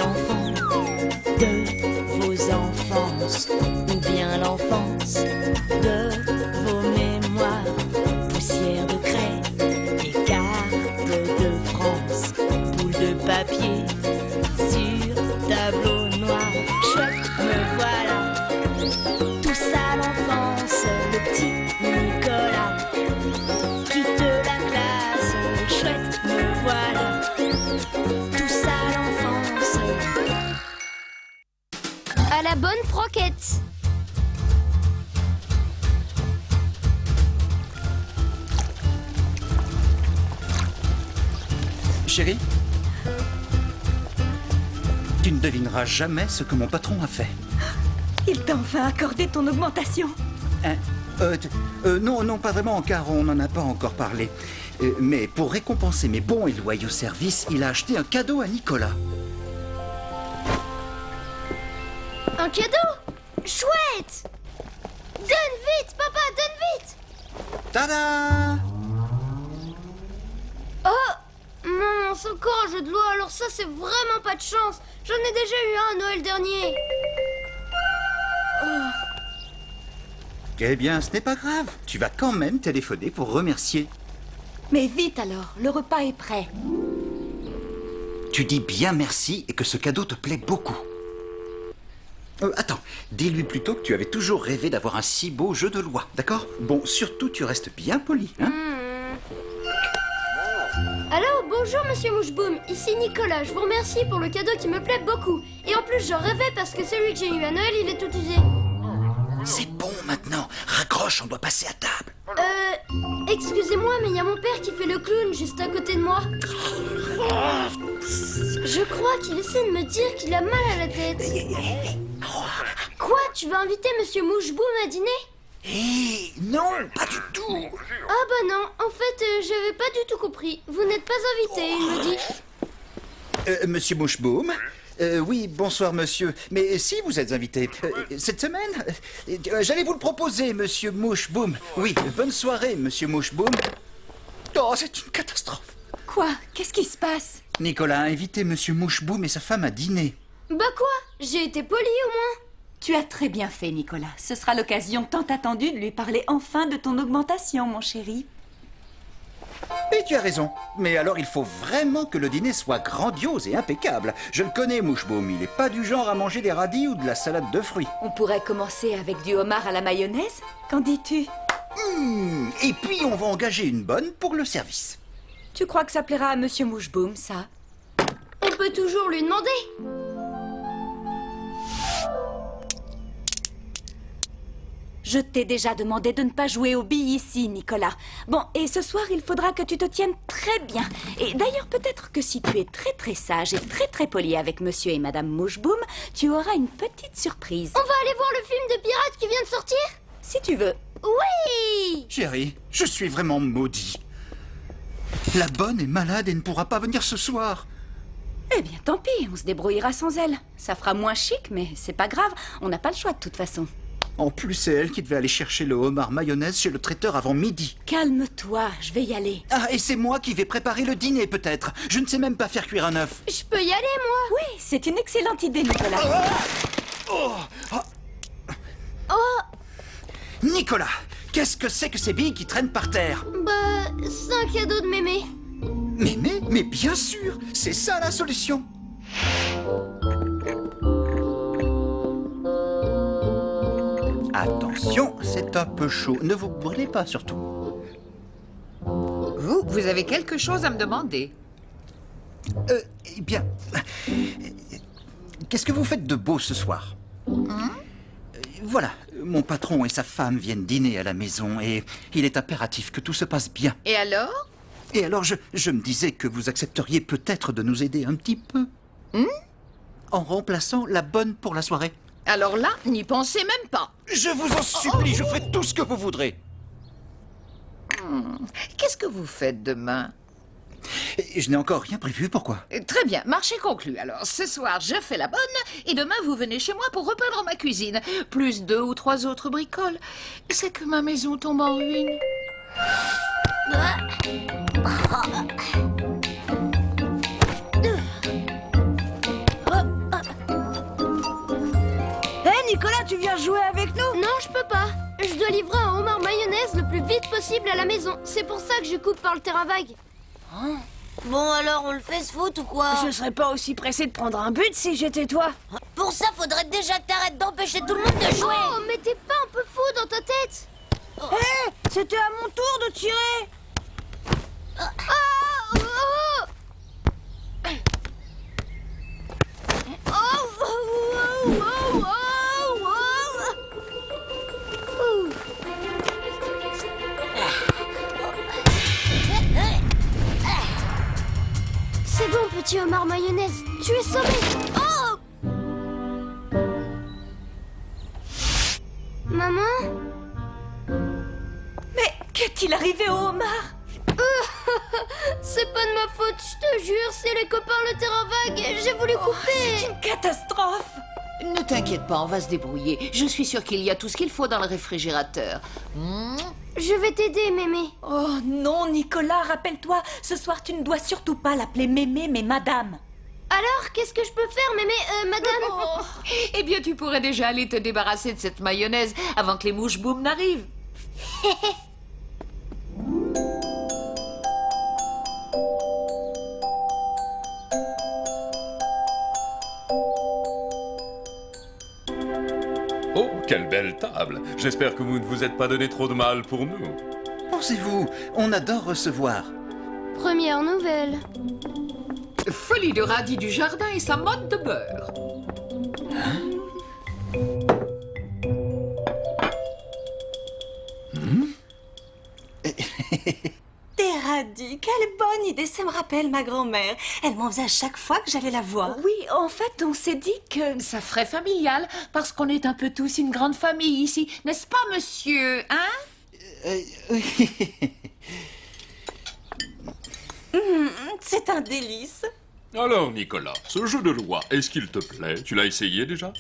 enfants de vos enfances, ou bien l'enfance de vos mémoires. Poussière de craie et cartes de France, boule de papier sur tableau noir. Chouette, me voilà, tout ça l'enfance, le petit Nicolas quitte la classe. Chouette, me voilà, tout ça l'enfance. À la bonne franquette. Chérie, tu ne devineras jamais ce que mon patron a fait. Il t'a enfin accordé ton augmentation. Hein? Non, pas vraiment, car on n'en a pas encore parlé. Mais pour récompenser mes bons et loyaux services, il a acheté un cadeau à Nicolas. Un cadeau? Chouette! Donne vite, papa, donne vite! Tada! Oh! Non, c'est encore un jeu de loi, alors ça c'est vraiment pas de chance. J'en ai déjà eu un à Noël dernier. Eh bien, ce n'est pas grave. Tu vas quand même téléphoner pour remercier. Mais vite alors, le repas est prêt. Tu dis bien merci et que ce cadeau te plaît beaucoup. Attends, dis-lui plutôt que tu avais toujours rêvé d'avoir un si beau jeu de loi, d'accord? Bon, surtout tu restes bien poli, hein? Allô, bonjour monsieur Moucheboum, ici Nicolas, je vous remercie pour le cadeau qui me plaît beaucoup. Et en plus, j'en rêvais parce que celui que j'ai eu à Noël, il est tout usé. C'est bon maintenant, raccroche, on doit passer à table. Excusez-moi, mais il y a mon père qui fait le clown juste à côté de moi. Je crois qu'il essaie de me dire qu'il a mal à la tête. Quoi, tu vas inviter monsieur Moucheboum à dîner? Non, pas du tout. Ah bah non, en fait, j'avais pas du tout compris. Vous n'êtes pas invité, il me dit. Monsieur Moucheboum? Oui, bonsoir monsieur. Mais si vous êtes invité, cette semaine, j'allais vous le proposer, monsieur Moucheboum. Oui, bonne soirée, monsieur Moucheboum. Oh, c'est une catastrophe. Quoi? Qu'est-ce qui se passe? Nicolas a invité monsieur Moucheboum et sa femme à dîner. Bah quoi? J'ai été polie au moins. Tu as très bien fait, Nicolas. Ce sera l'occasion tant attendue de lui parler enfin de ton augmentation, mon chéri. Et tu as raison. Mais alors il faut vraiment que le dîner soit grandiose et impeccable. Je le connais, Moucheboum. Il n'est pas du genre à manger des radis ou de la salade de fruits. On pourrait commencer avec du homard à la mayonnaise? Qu'en dis-tu? Et puis on va engager une bonne pour le service. Tu crois que ça plaira à Monsieur Moucheboum, ça? On peut toujours lui demander. Je t'ai déjà demandé de ne pas jouer aux billes ici, Nicolas. Bon, et ce soir, il faudra que tu te tiennes très bien. Et d'ailleurs, peut-être que si tu es très très sage et très très poli avec Monsieur et Madame Moucheboum, tu auras une petite surprise. On va aller voir le film de pirates qui vient de sortir? Si tu veux. Oui! Chérie, je suis vraiment maudit. La bonne est malade et ne pourra pas venir ce soir. Eh bien, tant pis, on se débrouillera sans elle. Ça fera moins chic, mais c'est pas grave. On n'a pas le choix de toute façon. En plus, c'est elle qui devait aller chercher le homard mayonnaise chez le traiteur avant midi. Calme-toi, je vais y aller. Ah, et c'est moi qui vais préparer le dîner, peut-être. Je ne sais même pas faire cuire un œuf. Je peux y aller, moi? Oui, c'est une excellente idée, Nicolas. Nicolas, qu'est-ce que c'est que ces billes qui traînent par terre? Bah, c'est un cadeau de mémé. Mais bien sûr, c'est ça la solution. Attention, c'est un peu chaud. Ne vous brûlez pas, surtout. Vous avez quelque chose à me demander? Eh bien, qu'est-ce que vous faites de beau ce soir? Voilà, mon patron et sa femme viennent dîner à la maison et il est impératif que tout se passe bien. Et alors? Et alors, je me disais que vous accepteriez peut-être de nous aider un petit peu. En remplaçant la bonne pour la soirée. Alors là, n'y pensez même pas. Je vous en supplie, je ferai tout ce que vous voudrez. Qu'est-ce que vous faites demain? Et je n'ai encore rien prévu, pourquoi? Très bien, marché conclu. Alors, ce soir, je fais la bonne, et demain, vous venez chez moi pour repeindre ma cuisine. Plus 2 ou 3 autres bricoles. C'est que ma maison tombe en ruine. tu viens jouer avec nous? Non, je peux pas. Je dois livrer un homard mayonnaise le plus vite possible à la maison. C'est pour ça que je coupe par le terrain vague. Bon alors, on le fait ce foot ou quoi? Je serais pas aussi pressé de prendre un but si j'étais toi. Pour ça, faudrait déjà que t'arrêtes d'empêcher tout le monde de jouer. Oh, mais t'es pas un peu fou dans ta tête? Hé, c'était à mon tour de tirer. Ah, oh, oh. Oh, oh, oh, oh, oh. Ouh. C'est bon, petit homard mayonnaise. Tu es sauvé. Oh! Maman? Mais qu'est-il arrivé au homard? C'est pas de ma faute, je te jure, c'est les copains le terrain vague. J'ai voulu couper. C'est une catastrophe! Ne t'inquiète pas, on va se débrouiller. Je suis sûre qu'il y a tout ce qu'il faut dans le réfrigérateur. Je vais t'aider, Mémé. Oh non, Nicolas, rappelle-toi, ce soir tu ne dois surtout pas l'appeler Mémé, mais Madame. Alors, qu'est-ce que je peux faire, Mémé, madame? Eh bien, tu pourrais déjà aller te débarrasser de cette mayonnaise avant que les mouches boum n'arrivent. Oh, quelle belle table! J'espère que vous ne vous êtes pas donné trop de mal pour nous. Pensez-vous, on adore recevoir. Première nouvelle. Folie de radis du jardin et sa mode de beurre. Des radis, quelle bonne idée, ça me rappelle ma grand-mère. Elle m'en faisait à chaque fois que j'allais la voir. Oui, en fait, on s'est dit que... Ça ferait familial, parce qu'on est un peu tous une grande famille ici, n'est-ce pas, monsieur, hein? C'est un délice. Alors, Nicolas, ce jeu de loi, est-ce qu'il te plaît? Tu l'as essayé déjà?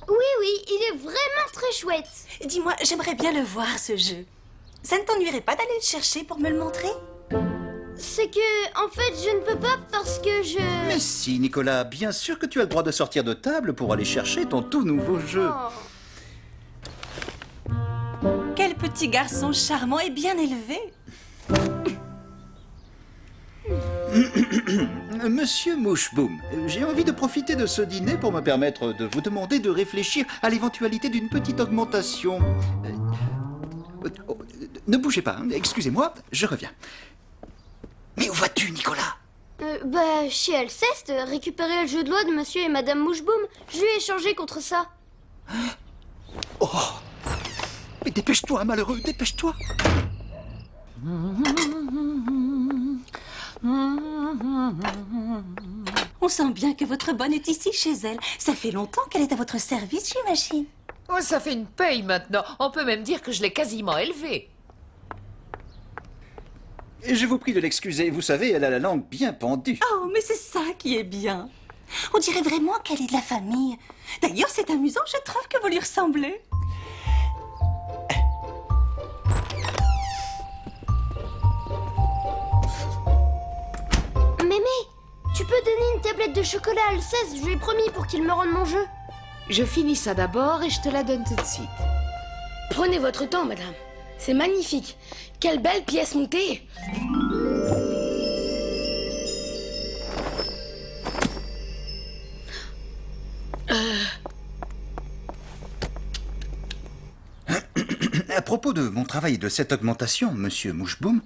Oui, il est vraiment très chouette. Dis-moi, j'aimerais bien le voir, ce jeu. Ça ne t'ennuierait pas d'aller le chercher pour me le montrer? C'est que, en fait, je ne peux pas parce que je... Mais si, Nicolas, bien sûr que tu as le droit de sortir de table pour aller chercher ton tout nouveau jeu. Oh. Quel petit garçon charmant et bien élevé. Monsieur Moucheboum, j'ai envie de profiter de ce dîner pour me permettre de vous demander de réfléchir à l'éventualité d'une petite augmentation. Ne bougez pas, hein, excusez-moi, je reviens. Mais où vas-tu, Nicolas? Chez Alceste, récupérer le jeu de loi de monsieur et madame Moucheboum. Je lui ai échangé contre ça. Oh! Mais dépêche-toi, malheureux, dépêche-toi! On sent bien que votre bonne est ici chez elle. Ça fait longtemps qu'elle est à votre service, j'imagine. Oh, ça fait une paye maintenant. On peut même dire que je l'ai quasiment élevée. Je vous prie de l'excuser, vous savez, elle a la langue bien pendue. Oh, mais c'est ça qui est bien. On dirait vraiment qu'elle est de la famille. D'ailleurs, c'est amusant, je trouve que vous lui ressemblez. Mémé, tu peux donner une tablette de chocolat à Alceste, je lui ai promis pour qu'il me rende mon jeu. Je finis ça d'abord et je te la donne tout de suite. Prenez votre temps, madame. C'est magnifique. Quelle belle pièce montée. À propos de mon travail et de cette augmentation, monsieur Moucheboum,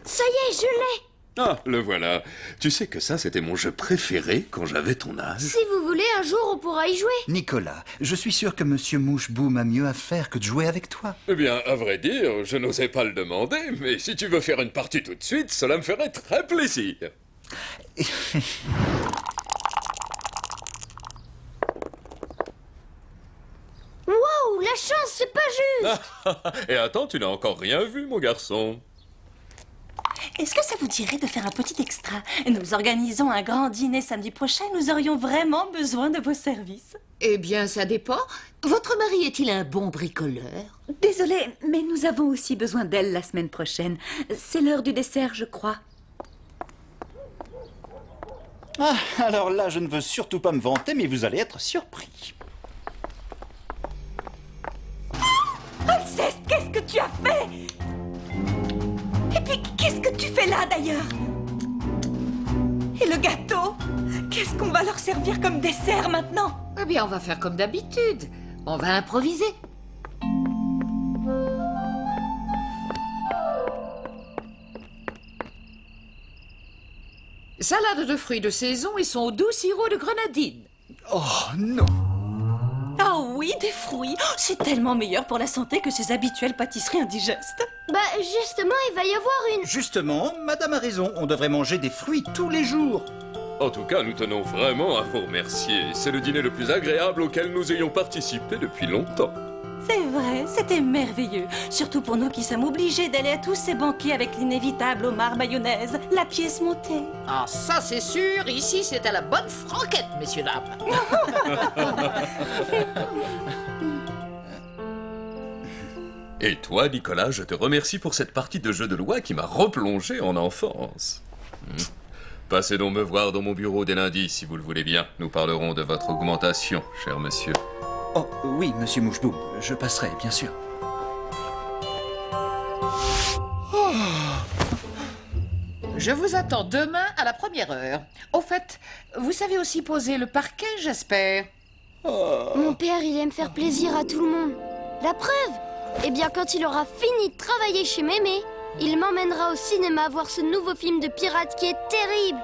Ça y est, je l'ai. Ah, le voilà. Tu sais que ça, c'était mon jeu préféré quand j'avais ton âge. Si vous voulez, un jour on pourra y jouer. Nicolas, je suis sûr que monsieur Moucheboum a mieux à faire que de jouer avec toi. Eh bien, à vrai dire, je n'osais pas le demander, mais si tu veux faire une partie tout de suite, cela me ferait très plaisir. Wow, la chance, c'est pas juste. Et attends, tu n'as encore rien vu, mon garçon. Est-ce que ça vous dirait de faire un petit extra? Nous organisons un grand dîner samedi prochain. Nous aurions vraiment besoin de vos services. Eh bien, ça dépend. Votre mari est-il un bon bricoleur? Désolée, mais nous avons aussi besoin d'elle la semaine prochaine. C'est l'heure du dessert, je crois. Ah, alors là, je ne veux surtout pas me vanter, mais vous allez être surpris. que tu as fait? Et puis, qu'est-ce que tu fais là, d'ailleurs? Et le gâteau? Qu'est-ce qu'on va leur servir comme dessert maintenant? Eh bien, on va faire comme d'habitude. On va improviser. Salade de fruits de saison et son doux sirop de grenadine. Oh non. Ah oui, des fruits. Oh, c'est tellement meilleur pour la santé que ces habituelles pâtisseries indigestes. Bah, justement, il va y avoir une... Justement, madame a raison, on devrait manger des fruits tous les jours. En tout cas, nous tenons vraiment à vous remercier. C'est le dîner le plus agréable auquel nous ayons participé depuis longtemps. C'est vrai, c'était merveilleux. Surtout pour nous qui sommes obligés d'aller à tous ces banquets avec l'inévitable homard mayonnaise, la pièce montée. Ah, ça c'est sûr, ici c'est à la bonne franquette, messieurs, dames. Et toi, Nicolas, je te remercie pour cette partie de jeu de loi qui m'a replongé en enfance. Passez donc me voir dans mon bureau dès lundi, si vous le voulez bien. Nous parlerons de votre augmentation, cher monsieur. Oh oui, monsieur Moucheboum, je passerai, bien sûr. Je vous attends demain à la première heure. Au fait, vous savez aussi poser le parquet, j'espère. Mon père, il aime faire plaisir à tout le monde. La preuve? Eh bien, quand il aura fini de travailler chez Mémé, il m'emmènera au cinéma voir ce nouveau film de pirates qui est terrible.